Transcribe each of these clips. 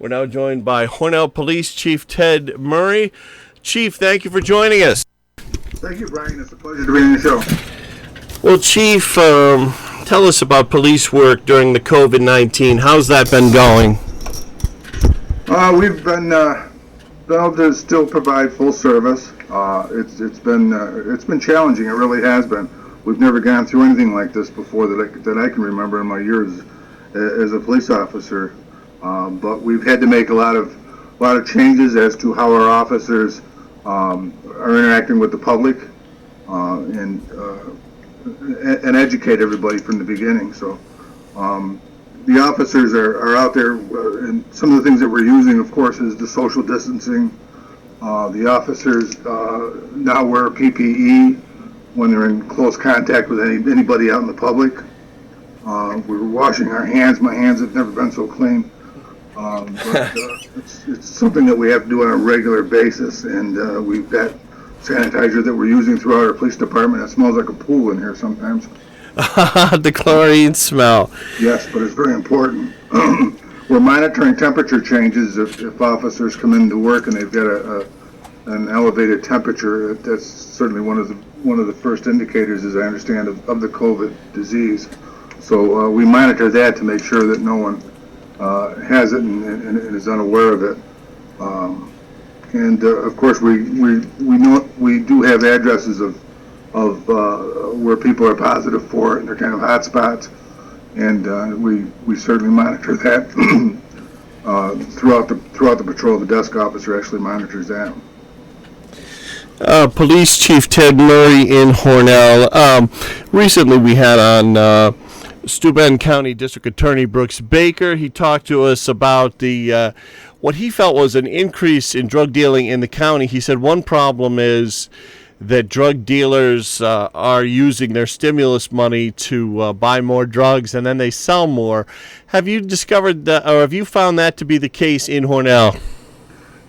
We're now joined by Hornell Police Chief Ted Murray. Chief, thank you for joining us. Thank you, Brian. It's a pleasure to be on the show. Well, Chief, tell us about police work during the COVID-19. How's that been going? We've been able to still provide full service. It's been challenging. It really has been. We've never gone through anything like this before that I can remember in my years as a police officer. But we've had to make a lot of changes as to how our officers are interacting with the public and educate everybody from the beginning. So the officers are out there, and some of the things that we're using, of course, is the social distancing. The officers now wear PPE when they're in close contact with anybody out in the public. We're washing our hands. My hands have never been so clean. But it's something that we have to do on a regular basis, and we've got sanitizer that we're using throughout our police department. It smells like a pool in here sometimes. The chlorine smell. Yes, but it's very important. We're monitoring temperature changes if officers come into work and they've got an elevated temperature. That's certainly one of the first indicators, as I understand, of the COVID disease. So we monitor that to make sure that no one has it and is unaware of it. Of course, we know we do have addresses of where people are positive for it, and they're kind of hot spots, and we certainly monitor that throughout the patrol. The desk officer actually monitors that. Police Chief Ted Murray in Hornell. Recently we had on Steuben County District Attorney Brooks Baker. He talked to us about the what he felt was an increase in drug dealing in the county. He said one problem is that drug dealers are using their stimulus money to buy more drugs, and then they sell more. Have you discovered that, or have you found that to be the case in Hornell?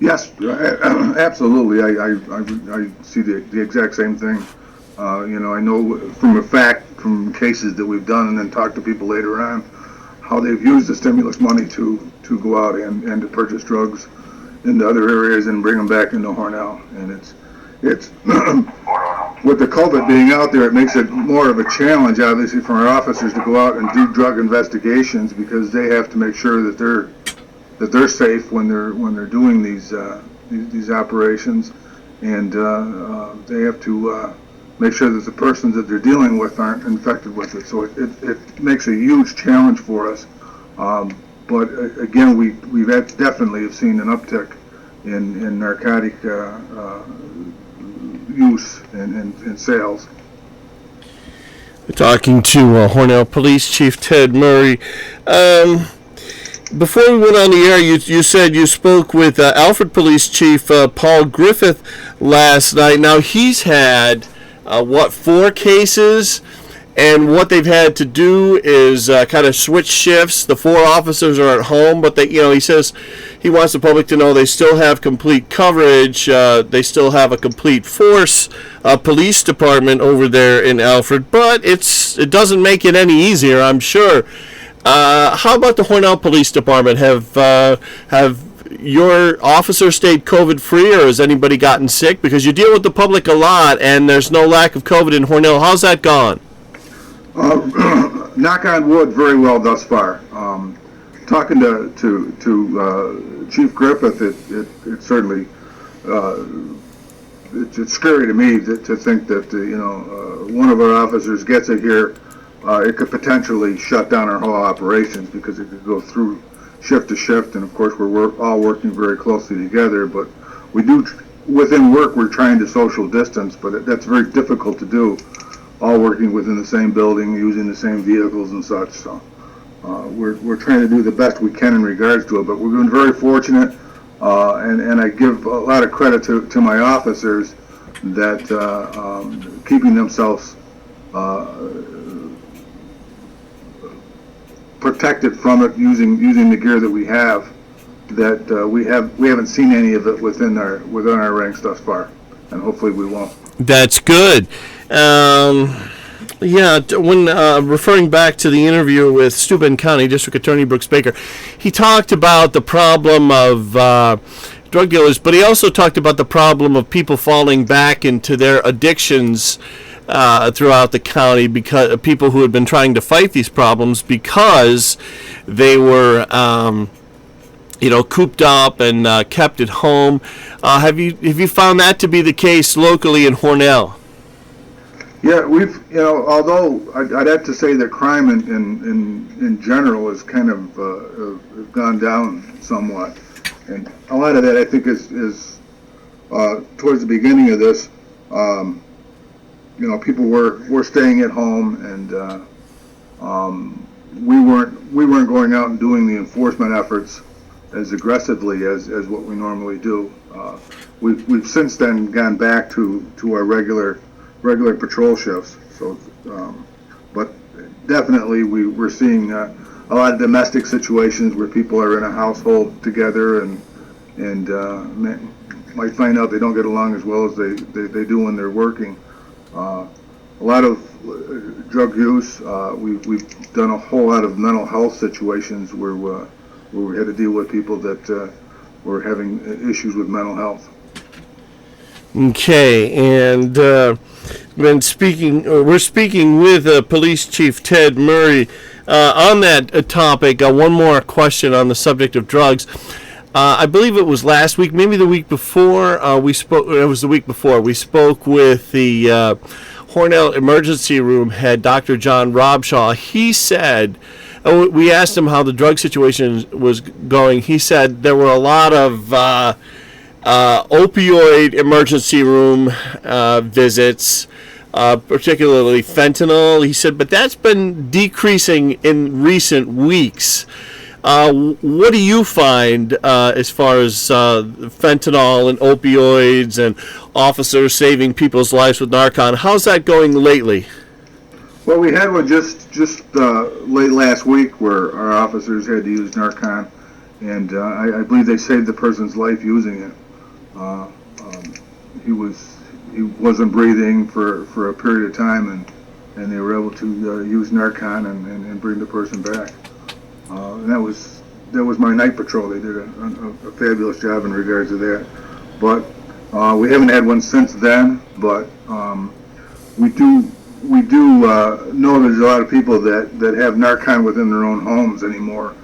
Yes, absolutely. I see the exact same thing. I know from cases that we've done and then talked to people later on how they've used the stimulus money to go out and to purchase drugs into other areas and bring them back into Hornell. And it's with the COVID being out there, it makes it more of a challenge, obviously, for our officers to go out and do drug investigations, because they have to make sure that they're safe when they're doing these operations, and they have to make sure that the persons that they're dealing with aren't infected with it. So it makes a huge challenge for us. But again, we've definitely have seen an uptick in narcotic use and sales. We're talking to Hornell Police Chief Ted Murray. Before we went on the air, you said you spoke with Alfred Police Chief Paul Griffith last night. Now, he's had 4 cases, and what they've had to do is kind of switch shifts. The 4 officers are at home, but he says he wants the public to know they still have complete coverage. They still have a complete force police department over there in Alfred, but it doesn't make it any easier, I'm sure. How about the Hornell Police Department? Have your officers stayed COVID-free, or has anybody gotten sick? Because you deal with the public a lot, and there's no lack of COVID in Hornell. How's that gone? Knock on wood, very well thus far. Talking to Chief Griffith, it certainly it's scary to me to think that one of our officers gets it here. It could potentially shut down our whole operations, because it could go through shift to shift, and of course we're all working very closely together. But we do, within work, we're trying to social distance, but that's very difficult to do, all working within the same building, using the same vehicles and such. So we're trying to do the best we can in regards to it, but we've been very fortunate, and I give a lot of credit to my officers that keeping themselves protected from it, using the gear that we have. That we haven't seen any of it within our ranks thus far, and hopefully we won't. That's good. Yeah, when referring back to the interview with Steuben County District Attorney Brooks Baker, he talked about the problem of drug dealers, but he also talked about the problem of people falling back into their addictions throughout the county, because people who had been trying to fight these problems because they were cooped up and kept at home. Have you found that to be the case locally in Hornell? Yeah, although I'd have to say that crime in general has kind of gone down somewhat, and a lot of that I think is towards the beginning of this. People were staying at home, and we weren't going out and doing the enforcement efforts as aggressively as what we normally do. We've since then gone back to our regular patrol shifts. So, but definitely we're seeing a lot of domestic situations where people are in a household together and might find out they don't get along as well as they do when they're working. A lot of drug use. We've done a whole lot of mental health situations where we had to deal with people that were having issues with mental health. Okay, and we're speaking with Police Chief Ted Murray on that topic. One more question on the subject of drugs. I believe it was last week, maybe the week before. We spoke. It was the week before. We spoke with the Hornell Emergency Room head, Dr. John Robshaw. He said, we asked him how the drug situation was going. He said there were a lot of opioid emergency room visits, particularly fentanyl. He said, but that's been decreasing in recent weeks. What do you find as far as fentanyl and opioids and officers saving people's lives with Narcan? How's that going lately? Well, we had one just late last week where our officers had to use Narcan, and I believe they saved the person's life using it. He wasn't breathing for a period of time, and they were able to use Narcan and bring the person back. And that was my night patrol. They did a fabulous job in regards to that. But we haven't had one since then. But we do know there's a lot of people that have Narcan within their own homes anymore,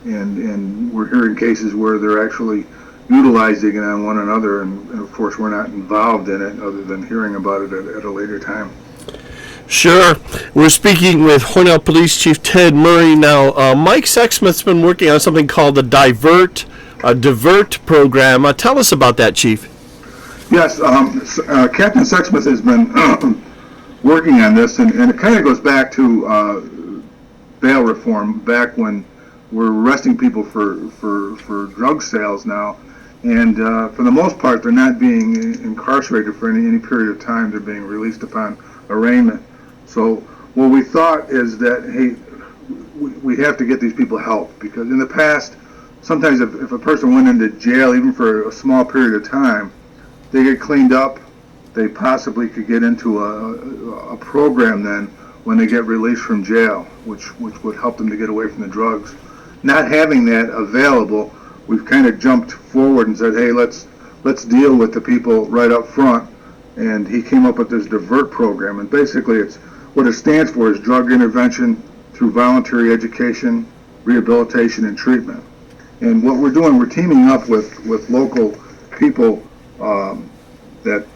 and we're hearing cases where they're actually utilizing it on one another, and of course we're not involved in it other than hearing about it at a later time. Sure. We're speaking with Hornell Police Chief Ted Murray now. Mike Sexsmith's been working on something called the Divert Program. Tell us about that, Chief. Yes, Captain Sexsmith has been working on this, and it kind of goes back to bail reform, back when we're arresting people for drug sales now. And for the most part, they're not being incarcerated for any period of time. They're being released upon arraignment. So what we thought is that, hey, we have to get these people help, because in the past, sometimes if a person went into jail, even for a small period of time, they get cleaned up. They possibly could get into a program then when they get released from jail, which would help them to get away from the drugs. Not having that available, we've kind of jumped forward and said, hey, let's deal with the people right up front. And he came up with this Divert Program, and basically what it stands for is drug intervention through voluntary education, rehabilitation, and treatment. And what we're doing, we're teaming up with local people that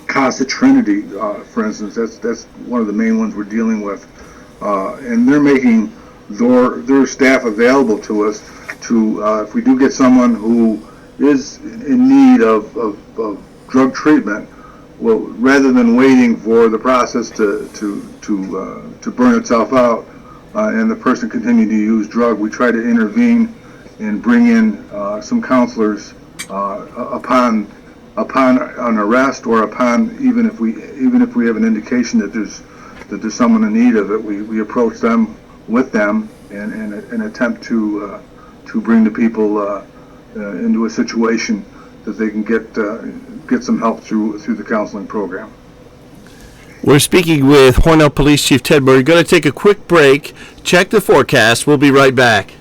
Casa Trinity, for instance, that's one of the main ones we're dealing with, and they're making their staff available to us to, if we do get someone who is in need of drug treatment, well, rather than waiting for the process to burn itself out and the person continue to use drug, we try to intervene and bring in some counselors upon an arrest, or upon even if we have an indication that there's someone in need of it, we approach them with them and attempt to bring the people into a situation that they can get some help through the counseling program. We're speaking with Hornell Police Chief Ted Murray. Going to take a quick break, check the forecast. We'll be right back.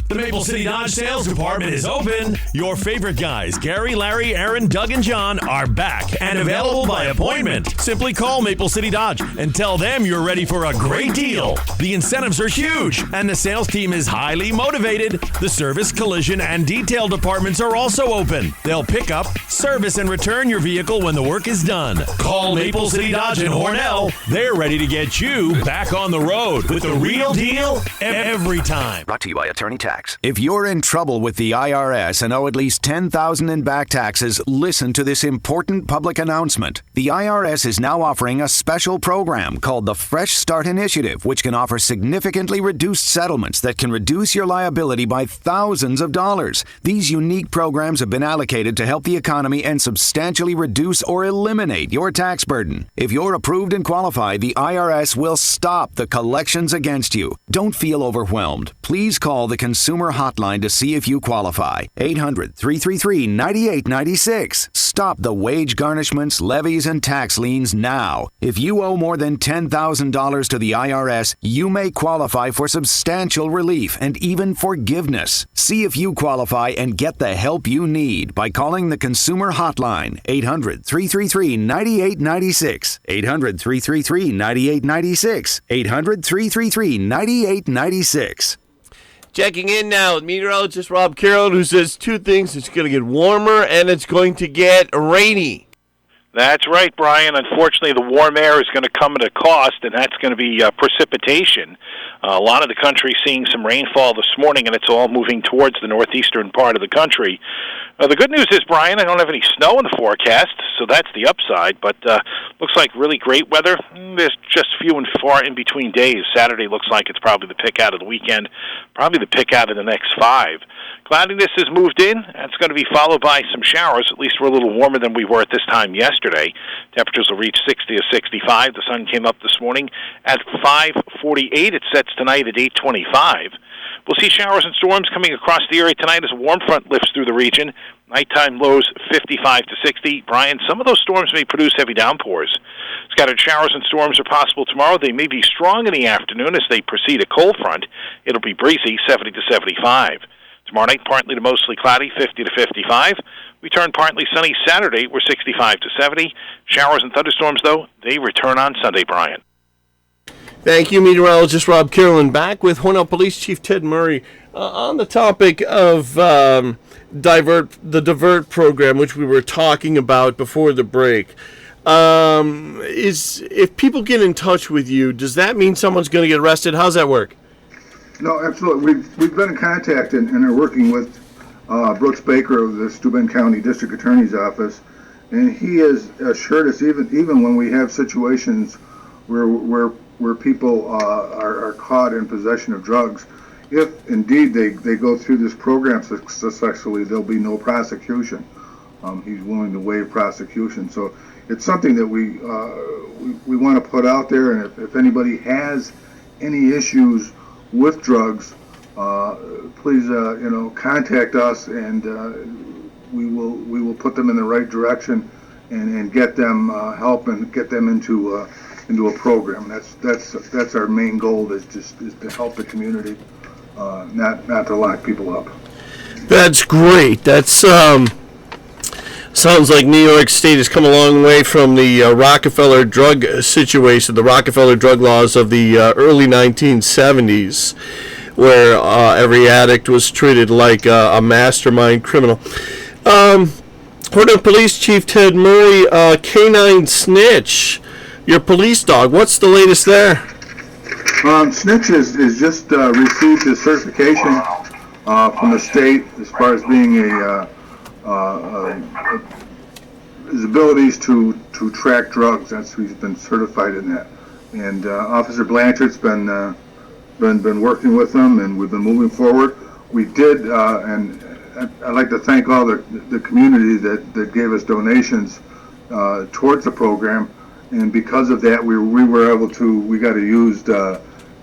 The Maple City Dodge Sales Department is open. Your favorite guys, Gary, Larry, Aaron, Doug, and John, are back and available by appointment. Simply call Maple City Dodge and tell them you're ready for a great deal. The incentives are huge, and the sales team is highly motivated. The service, collision, and detail departments are also open. They'll pick up, service, and return your vehicle when the work is done. Call Maple City Dodge in Hornell. They're ready to get you back on the road with the real deal every time. Brought to you by Attorney Tax. If you're in trouble with the IRS and owe at least $10,000 in back taxes, listen to this important public announcement. The IRS is now offering a special program called the Fresh Start Initiative, which can offer significantly reduced settlements that can reduce your liability by thousands of dollars. These unique programs have been allocated to help the economy and substantially reduce or eliminate your tax burden. If you're approved and qualified, the IRS will stop the collections against you. Don't feel overwhelmed. Please call the Consumer Hotline to see if you qualify. 800-333-9896. Stop the wage garnishments, levies, and tax liens now. If you owe more than $10,000 to the IRS, you may qualify for substantial relief and even forgiveness. See if you qualify and get the help you need by calling the Consumer Hotline. 800-333-9896. 800-333-9896. 800-333-9896. Checking in now with meteorologist Rob Carroll, who says two things. It's going to get warmer and it's going to get rainy. That's right, Brian. Unfortunately, the warm air is going to come at a cost, and that's going to be precipitation. A lot of the country seeing some rainfall this morning, and it's all moving towards the northeastern part of the country. The good news is, Brian, I don't have any snow in the forecast, so that's the upside, but looks like really great weather. There's just few and far in between days. Saturday looks like it's probably the pick out of the weekend, probably the pick out of the next 5. Cloudiness has moved in. That's going to be followed by some showers. At least we're a little warmer than we were at this time yesterday. Temperatures will reach 60 to 65. The sun came up this morning at 5:48. It sets tonight at 8:25. We'll see showers and storms coming across the area tonight as a warm front lifts through the region. Nighttime lows 55 to 60. Brian, some of those storms may produce heavy downpours. Scattered showers and storms are possible tomorrow. They may be strong in the afternoon as they precede a cold front. It'll be breezy, 70 to 75. Tomorrow night, partly to mostly cloudy, 50 to 55. We turn partly sunny Saturday, we're 65 to 70. Showers and thunderstorms, though, they return on Sunday, Brian. Thank you, meteorologist Rob Carolyn. Back with Hornell Police Chief Ted Murray on the topic of the Divert Program, which we were talking about before the break. If people get in touch with you, does that mean someone's going to get arrested? How's that work? No, absolutely. We've been in contact and are working with Brooks Baker of the Steuben County District Attorney's Office, and he has assured us even when we have situations where people are caught in possession of drugs, if indeed they go through this program successfully, there'll be no prosecution. He's willing to waive prosecution, so it's something that we want to put out there. And if anybody has any issues with drugs, please contact us, and we will put them in the right direction and get them help and get them into a program. That's our main goal, is to help the community, not to lock people up. That's great. That's sounds like New York State has come a long way from the Rockefeller drug situation, the Rockefeller drug laws of the early 1970s, where every addict was treated like a mastermind criminal. Hornell Police Chief Ted Murray, Canine Snitch, your police dog, what's the latest there? Snitch is just received his certification from the state as far as being his abilities to track drugs. He's been certified in that. And Officer Blanchard's been working with them, and we've been moving forward. We did, and I'd like to thank all the community that gave us donations towards the program. And because of that, we got a used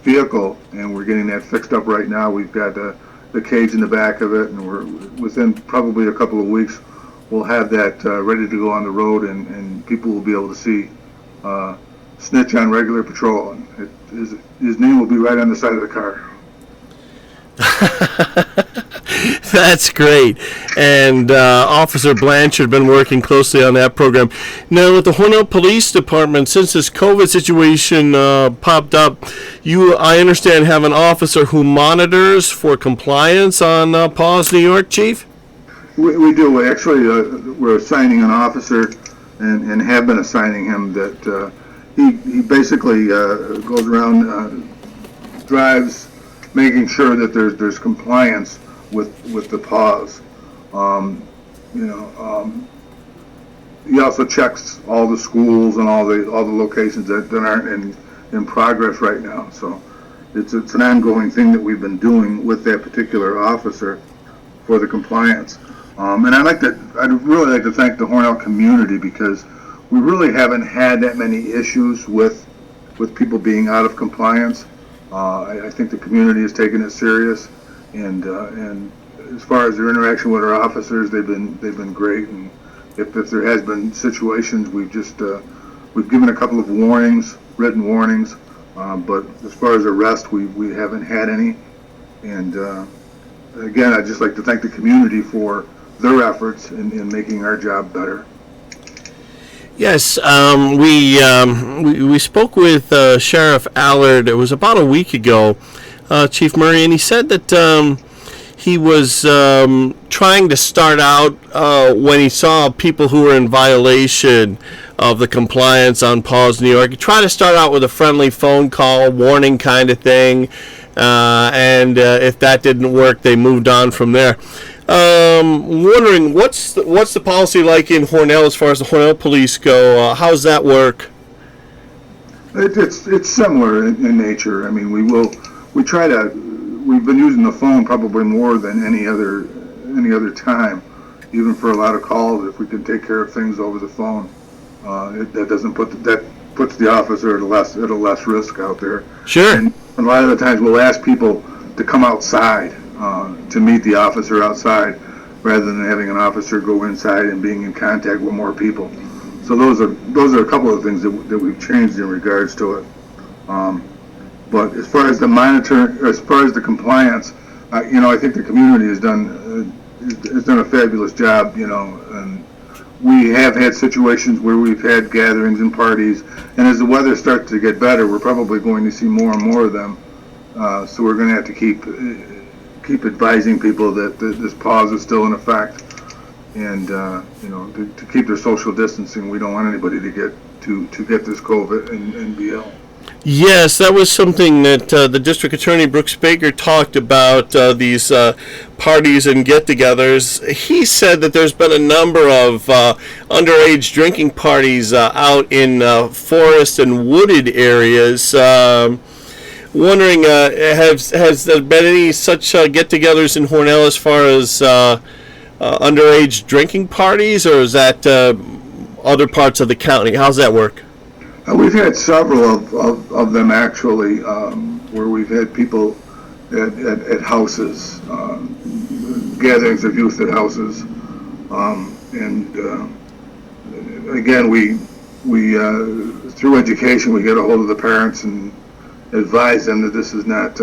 vehicle, and we're getting that fixed up right now. We've got the cage in the back of it, and we're within probably a couple of weeks, we'll have that ready to go on the road, and people will be able to see Snitch on regular patrol. And his name will be right on the side of the car. That's great. And Officer Blanchard been working closely on that program. Now, with the Hornell Police Department, since this COVID situation popped up, you, I understand, have an officer who monitors for compliance on Paws, New York, Chief? We do. Actually, we're assigning an officer, and have been assigning him that he basically goes around, drives, making sure that there's compliance with the pause. He also checks all the schools and all the locations that aren't in progress right now. So it's an ongoing thing that we've been doing with that particular officer for the compliance. And I'd really like to thank the Hornell community, because we really haven't had that many issues with people being out of compliance. I think the community has taken it serious, and as far as their interaction with our officers, they've been great. And if there has been situations, we've given a couple of warnings, written warnings, but as far as arrest, we haven't had any. And again, I'd just like to thank the community for their efforts in making our job better. Yes, we spoke with Sheriff Allard. It was about a week ago, Chief Murray, and he said that he was trying to start out when he saw people who were in violation of the compliance on Paws, New York. He tried to start out with a friendly phone call, warning kind of thing, and if that didn't work, they moved on from there. Wondering what's the policy like in Hornell as far as the Hornell police go? How's that work? It's similar in nature. I mean, we've been using the phone probably more than any other time, even for a lot of calls. If we can take care of things over the phone, that puts the officer at a less risk out there. Sure. And a lot of the times we'll ask people to come outside to meet the officer outside, rather than having an officer go inside and being in contact with more people. So those are a couple of things that we've changed in regards to it. But as far as the compliance, I think the community has done a fabulous job. And we have had situations where we've had gatherings and parties, and as the weather starts to get better, we're probably going to see more and more of them. So we're going to have to keep advising people that this pause is still in effect, and to keep their social distancing. We don't want anybody to get this COVID and be ill. Yes, that was something that the District Attorney Brooks Baker talked about, these parties and get-togethers. He said that there's been a number of underage drinking parties out in forest and wooded areas. Wondering, has there been any such get-togethers in Hornell as far as underage drinking parties, or is that other parts of the county? How's that work? We've had several of them, actually, where we've had people at houses, gatherings of youth at houses, and again, we through education, we get a hold of the parents and advise them that this is not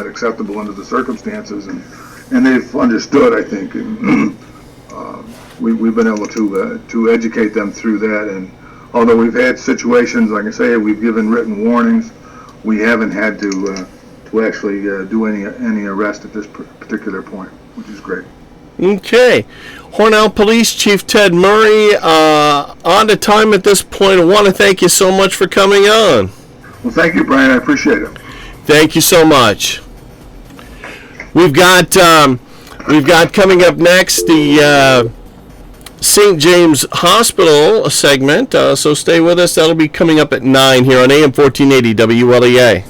acceptable under the circumstances, and they've understood, I think, and we've been able to educate them through that. And although we've had situations, like I say, we've given written warnings, we haven't had to actually do any arrest at this particular point, which is great. Okay. Hornell Police Chief Ted Murray, on to time at this point. I want to thank you so much for coming on. Well, thank you, Brian. I appreciate it. Thank you so much. We've got coming up next the St. James Hospital segment, so stay with us. That'll be coming up at 9 here on AM 1480 WLEA.